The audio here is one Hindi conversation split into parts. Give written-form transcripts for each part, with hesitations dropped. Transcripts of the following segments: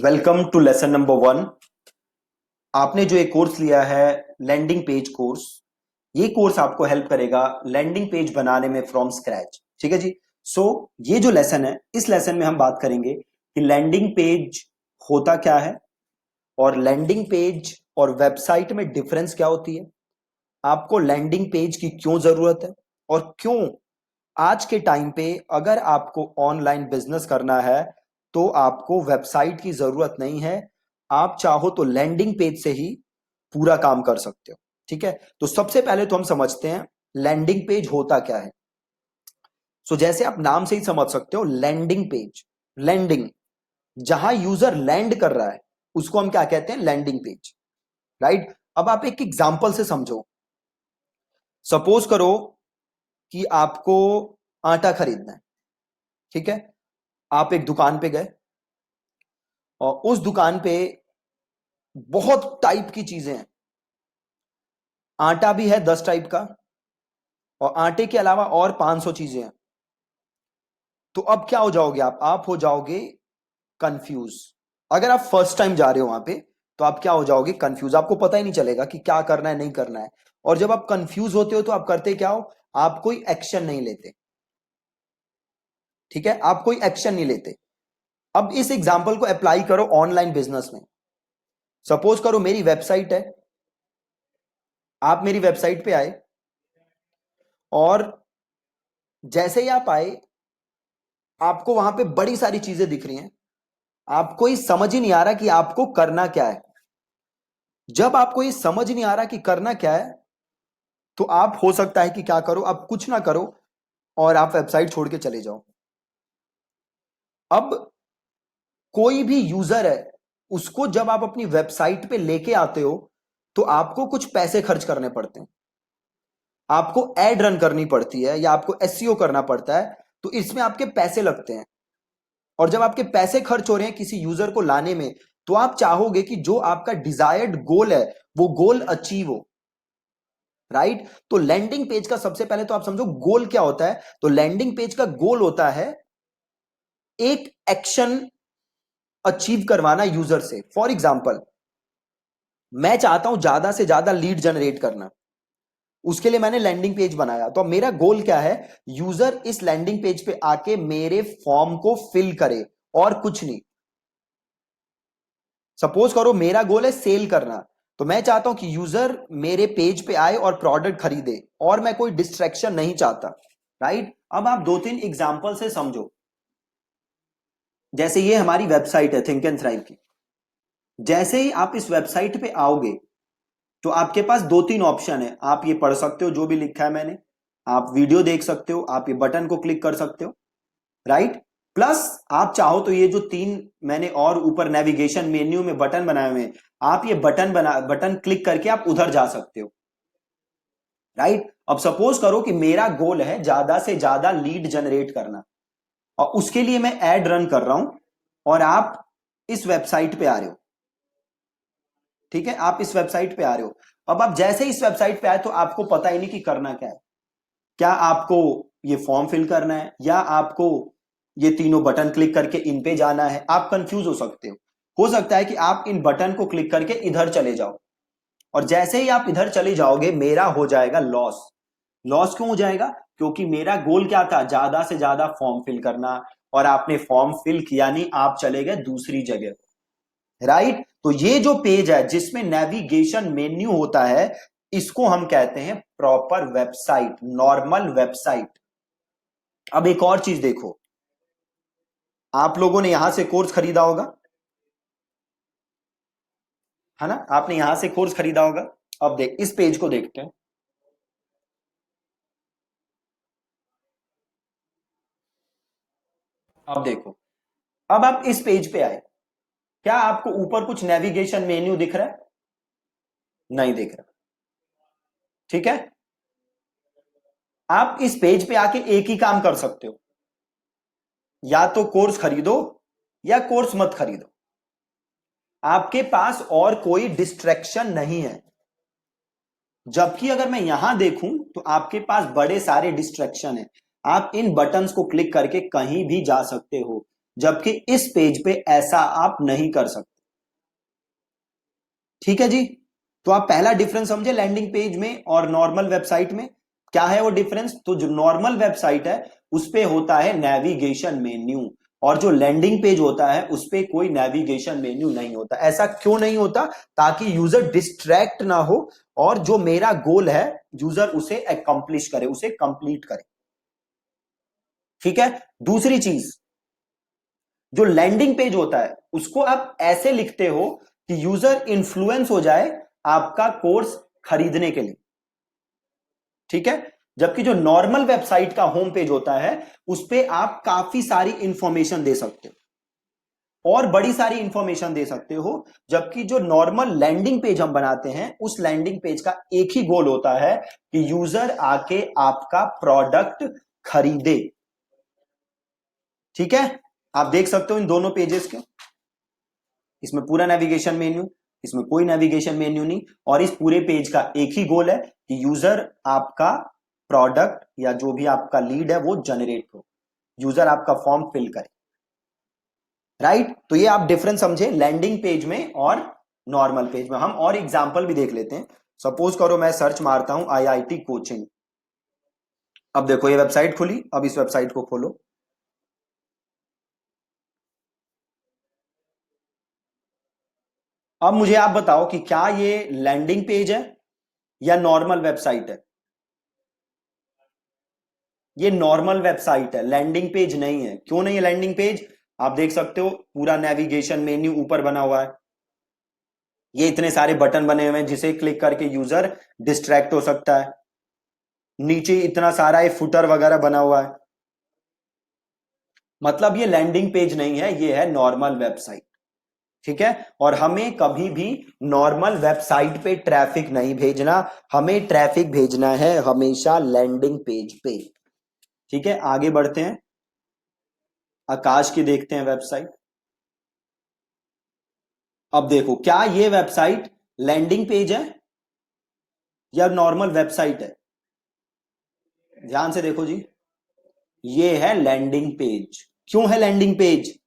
Welcome to lesson number 1। आपने जो एक कोर्स लिया है लैंडिंग पेज कोर्स, ये कोर्स आपको हेल्प करेगा लैंडिंग पेज बनाने में फ्रॉम स्क्रैच। ठीक है जी। सो ये जो लेसन है, इस लेसन में हम बात करेंगे कि लैंडिंग पेज होता क्या है और लैंडिंग पेज और वेबसाइट में डिफरेंस क्या होती है, आपको लैंडिंग पेज की क्यों जरूरत है और क्यों आज के टाइम पे अगर आपको ऑनलाइन बिजनेस करना है तो आपको वेबसाइट की जरूरत नहीं है। आप चाहो तो लैंडिंग पेज से ही पूरा काम कर सकते हो। ठीक है, तो सबसे पहले तो हम समझते हैं लैंडिंग पेज होता क्या है। सो जैसे आप नाम से ही समझ सकते हो, लैंडिंग पेज, लैंडिंग, जहां यूजर लैंड कर रहा है उसको हम क्या कहते हैं, लैंडिंग पेज। राइट। अब आप एक एग्जांपल से समझो। सपोज करो कि आपको आटा खरीदना है। ठीक है, आप एक दुकान पे गए और उस दुकान पे बहुत टाइप की चीजें हैं। आटा भी है 10 टाइप का और आटे के अलावा और 500 चीजें हैं। तो अब क्या हो जाओगे आप हो जाओगे कंफ्यूज। अगर आप फर्स्ट टाइम जा रहे हो वहां पे तो आप क्या हो जाओगे, कंफ्यूज। आपको पता ही नहीं चलेगा कि क्या करना है, नहीं करना है। और जब आप कंफ्यूज होते हो तो आप करते क्या हो, आप कोई एक्शन नहीं लेते। ठीक है, आप कोई एक्शन नहीं लेते। अब इस एग्जाम्पल को अप्लाई करो ऑनलाइन बिजनेस में। सपोज करो मेरी वेबसाइट है, आप मेरी वेबसाइट पे आए और जैसे ही आप आए आपको वहां पे बड़ी सारी चीजें दिख रही हैं, आपको ये समझ ही नहीं आ रहा कि आपको करना क्या है। जब आपको ये समझ नहीं आ रहा कि करना क्या है तो आप हो सकता है कि क्या करो, आप कुछ ना करो और आप वेबसाइट छोड़ के चले जाओ। अब कोई भी यूजर है, उसको जब आप अपनी वेबसाइट पे लेके आते हो तो आपको कुछ पैसे खर्च करने पड़ते हैं, आपको एड रन करनी पड़ती है या आपको एसईओ करना पड़ता है। तो इसमें आपके पैसे लगते हैं और जब आपके पैसे खर्च हो रहे हैं किसी यूजर को लाने में तो आप चाहोगे कि जो आपका डिजायर्ड गोल है वो गोल अचीव हो। राइट। तो लैंडिंग पेज का सबसे पहले तो आप समझो गोल क्या होता है। तो लैंडिंग पेज का गोल होता है एक एक्शन अचीव करवाना यूजर से। फॉर एग्जाम्पल, मैं चाहता हूं ज्यादा से ज्यादा लीड जनरेट करना, उसके लिए मैंने लैंडिंग पेज बनाया। तो अब मेरा गोल क्या है, यूजर इस लैंडिंग पेज पे आके मेरे फॉर्म को फिल करे और कुछ नहीं। सपोज करो मेरा गोल है सेल करना, तो मैं चाहता हूं कि यूजर मेरे पेज पे आए और प्रोडक्ट खरीदे और मैं कोई डिस्ट्रैक्शन नहीं चाहता। राइट। अब आप दो तीन एग्जांपल से समझो। जैसे ये हमारी वेबसाइट है थिंक एंड थ्राइव की। जैसे ही आप इस वेबसाइट पे आओगे तो आपके पास दो तीन ऑप्शन है। आप ये पढ़ सकते हो जो भी लिखा है मैंने, आप वीडियो देख सकते हो, आप ये बटन को क्लिक कर सकते हो। राइट। प्लस आप चाहो तो ये जो तीन मैंने और ऊपर नेविगेशन मेन्यू में बटन बनाए हुए हैं, आप ये बटन क्लिक करके आप उधर जा सकते हो। राइट। अब सपोज करो कि मेरा गोल है ज्यादा से ज्यादा लीड जनरेट करना और उसके लिए मैं एड रन कर रहा हूं और आप इस वेबसाइट पे आ रहे हो। ठीक है, आप इस वेबसाइट पे आ रहे हो। अब आप जैसे इस वेबसाइट पे आए तो आपको पता ही नहीं कि करना क्या है। क्या आपको ये फॉर्म फिल करना है या आपको ये तीनों बटन क्लिक करके इन पे जाना है, आप कंफ्यूज हो सकते हो सकता है कि आप इन बटन को क्लिक करके इधर चले जाओ और जैसे ही आप इधर चले जाओगे मेरा हो जाएगा लॉस। लॉस क्यों हो जाएगा, क्योंकि मेरा गोल क्या था, ज्यादा से ज्यादा फॉर्म फिल करना और आपने फॉर्म फिल किया नहीं, आप चले गए दूसरी जगह। राइट। तो ये जो पेज है जिसमें नेविगेशन मेन्यू होता है, इसको हम कहते हैं प्रॉपर वेबसाइट, नॉर्मल वेबसाइट। अब एक और चीज देखो, आप लोगों ने यहां से कोर्स खरीदा होगा, है ना, आपने यहां से कोर्स खरीदा होगा। अब देख इस पेज को देखते हैं। अब देखो, अब आप इस पेज पे आए, क्या आपको ऊपर कुछ नेविगेशन मेन्यू दिख रहा है, नहीं दिख रहा। ठीक है, आप इस पेज पे आके एक ही काम कर सकते हो, या तो कोर्स खरीदो या कोर्स मत खरीदो। आपके पास और कोई डिस्ट्रैक्शन नहीं है। जबकि अगर मैं यहां देखूं तो आपके पास बड़े सारे डिस्ट्रैक्शन है। आप इन बटन्स को क्लिक करके कहीं भी जा सकते हो। जबकि इस पेज पे ऐसा आप नहीं कर सकते। ठीक है जी। तो आप पहला डिफरेंस समझे लैंडिंग पेज में और नॉर्मल वेबसाइट में। क्या है वो डिफरेंस? तो जो नॉर्मल वेबसाइट है उस पे होता है नेविगेशन मेन्यू, और जो लैंडिंग पेज होता है उस पे कोई नेविगेशन मेन्यू नहीं होता। ऐसा क्यों नहीं होता? ताकि यूजर डिस्ट्रैक्ट ना हो और जो मेरा गोल है यूजर उसे अकम्प्लिश करे, उसे कंप्लीट करे। ठीक है। दूसरी चीज, जो लैंडिंग पेज होता है उसको आप ऐसे लिखते हो कि यूजर इन्फ्लुएंस हो जाए आपका कोर्स खरीदने के लिए। ठीक है। जबकि जो नॉर्मल वेबसाइट का होम पेज होता है उस पे आप काफी सारी इंफॉर्मेशन दे सकते हो और बड़ी सारी इंफॉर्मेशन दे सकते हो। जबकि जो नॉर्मल लैंडिंग पेज हम बनाते हैं उस लैंडिंग पेज का एक ही गोल होता है कि यूजर आके आपका प्रोडक्ट खरीदे। ठीक है। आप देख सकते हो इन दोनों पेजेस के, इसमें पूरा नेविगेशन मेन्यू, इसमें कोई नेविगेशन मेन्यू नहीं, और इस पूरे पेज का एक ही गोल है कि यूजर आपका प्रोडक्ट या जो भी आपका लीड है वो जनरेट हो, यूजर आपका फॉर्म फिल करे। राइट। तो ये आप डिफरेंस समझे लैंडिंग पेज में और नॉर्मल पेज में। हम और एग्जांपल भी देख लेते हैं। सपोज करो मैं सर्च मारता हूं आईआईटी कोचिंग। अब देखो ये वेबसाइट खुली, अब इस वेबसाइट को खोलो। अब मुझे आप बताओ कि क्या ये लैंडिंग पेज है या नॉर्मल वेबसाइट है? ये नॉर्मल वेबसाइट है, लैंडिंग पेज नहीं है। क्यों नहीं है लैंडिंग पेज? आप देख सकते हो पूरा नेविगेशन मेन्यू ऊपर बना हुआ है, ये इतने सारे बटन बने हुए हैं जिसे क्लिक करके यूजर डिस्ट्रैक्ट हो सकता है, नीचे इतना सारा ये फुटर वगैरह बना हुआ है। मतलब ये लैंडिंग पेज नहीं है, ये है नॉर्मल वेबसाइट। ठीक है। और हमें कभी भी नॉर्मल वेबसाइट पे ट्रैफिक नहीं भेजना, हमें ट्रैफिक भेजना है हमेशा लैंडिंग पेज पे। ठीक है। आगे बढ़ते हैं, आकाश की देखते हैं वेबसाइट। अब देखो क्या ये वेबसाइट लैंडिंग पेज है या नॉर्मल वेबसाइट है? ध्यान से देखो जी, ये है लैंडिंग पेज। क्यों है लैंडिंग पेज?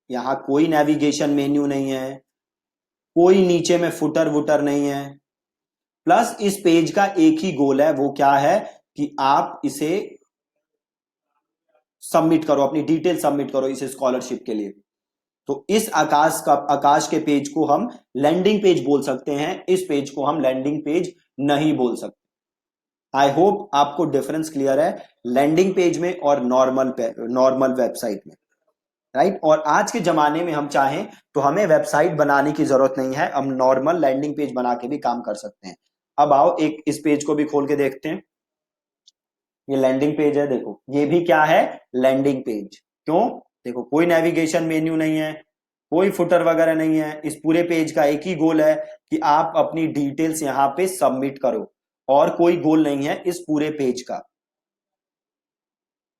यहां कोई नेविगेशन मेन्यू नहीं है, कोई नीचे में फुटर वुटर नहीं है, प्लस इस पेज का एक ही गोल है, वो क्या है कि आप इसे सबमिट करो, अपनी डिटेल सबमिट करो इस स्कॉलरशिप के लिए। तो इस आकाश के पेज को हम लैंडिंग पेज बोल सकते हैं, इस पेज को हम लैंडिंग पेज नहीं बोल सकते। आई होप आपको डिफरेंस क्लियर है लैंडिंग पेज में और नॉर्मल वेबसाइट में। राइट। और आज के जमाने में हम चाहें तो हमें वेबसाइट बनाने की जरूरत नहीं है, हम नॉर्मल लैंडिंग पेज बना के भी काम कर सकते हैं। अब आओ एक इस पेज को भी खोल के देखते हैं। ये लैंडिंग पेज है, देखो ये भी क्या है, लैंडिंग पेज। क्यों? देखो कोई नेविगेशन मेन्यू नहीं है, कोई फुटर वगैरह नहीं है, इस पूरे पेज का एक ही गोल है कि आप अपनी डिटेल्स यहां पे सबमिट करो, और कोई गोल नहीं है इस पूरे पेज का।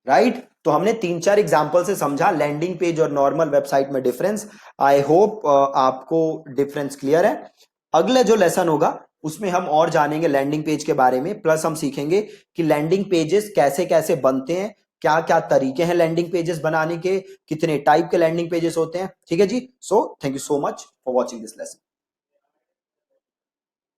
राइट। तो हमने 3-4 एग्जांपल से समझा लैंडिंग पेज और नॉर्मल वेबसाइट में डिफरेंस। आई होप आपको डिफरेंस क्लियर है। अगला जो लेसन होगा उसमें हम और जानेंगे लैंडिंग पेज के बारे में, प्लस हम सीखेंगे कि लैंडिंग पेजेस कैसे कैसे बनते हैं, क्या क्या तरीके हैं लैंडिंग पेजेस बनाने के, कितने टाइप के लैंडिंग पेजेस होते हैं। ठीक है जी। So thank you so much for watching this lesson.